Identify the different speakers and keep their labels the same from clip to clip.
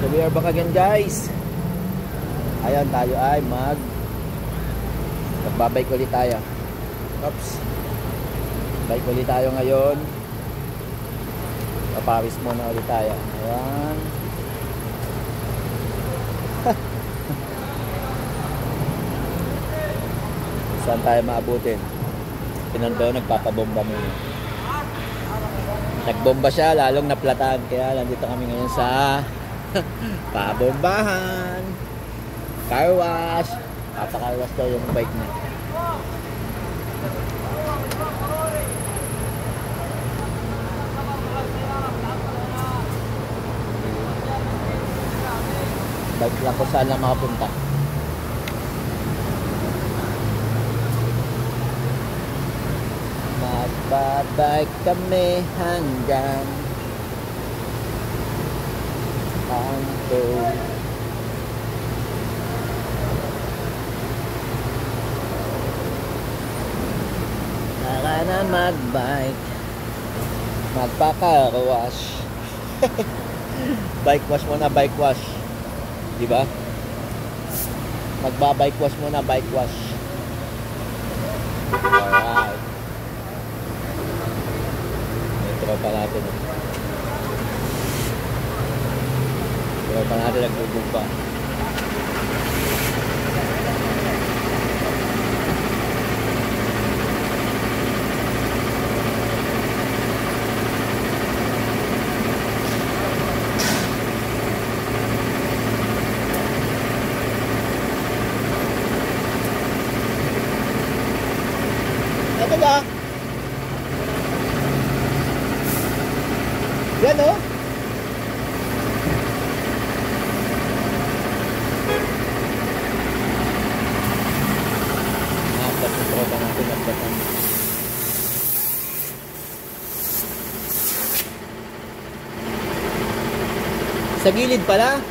Speaker 1: So we are back again, guys. Ayan, tayo ay magbabike ulit tayo. Oops. Bike ulit tayo ngayon. Papawis muna ulit tayo. Ayan. Saan tayo maabutin? Pinando, nagpapabomba muna. Nagbomba siya, lalong naplatan. Kaya nandito kami ngayon sa pabombahan. Car wash. Papa-car wash daw yung bike niya. Bike lang kung saan lang makapunta. Magbabike kami hanggang Kanto. Tara na magbike. Magpa-car wash. Bike wash muna, bike wash. Diba? Magba-bike wash muna, bike wash. Alright. Tropa natin. Tropa natin nagbubumba. Ito ba? Yan o. Nakapot yung tropa natin. Nakapot. Sa gilid pala.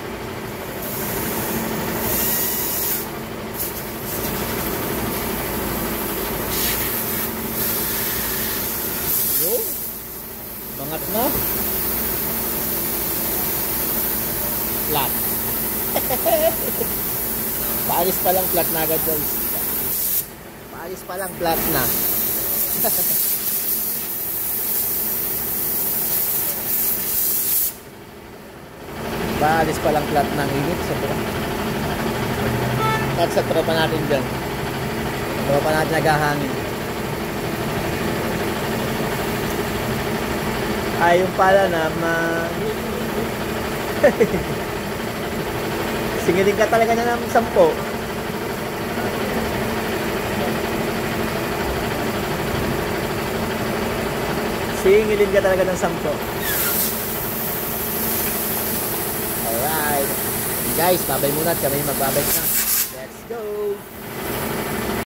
Speaker 1: Yun. Bangat na. Flat. Paalis pa lang flat na agad, guys. Paalis pa lang flat na. Paalis pa lang flat na. Init. At sa tropa natin dyan. Tropa natin naghahangin. Ay, yung pala naman. Singiling ka talaga na ng 10. Singilin ka talaga ng 10. Alright. Guys, babay muna at kami magbabay na. Let's go!